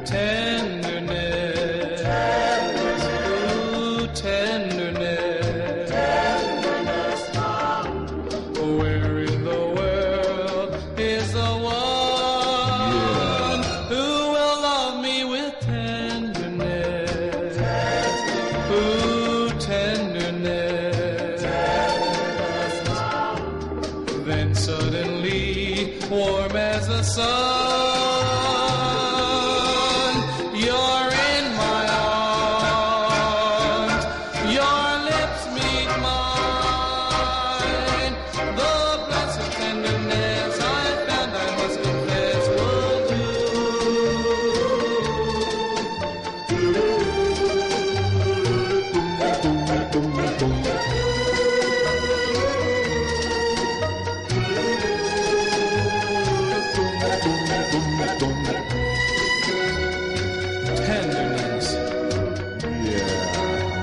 Tenderness, ooh, tenderness, where in the world is the one who will love me with tenderness, ooh, tenderness, then suddenly warm as the sun. You're in my arms, your lips meet mine. The blessed tenderness I found, I must confess, will tenderness,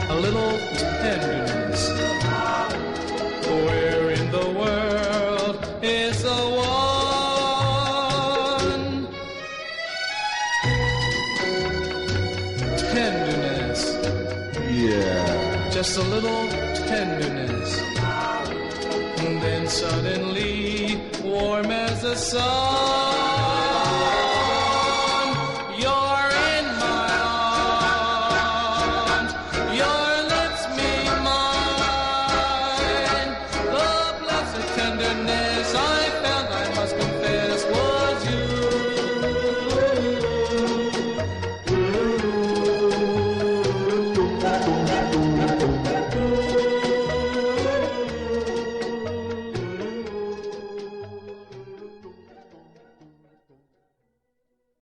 a little tenderness. Where in the world is the one? Tenderness, just a little tenderness. And then suddenly, warm as the sun.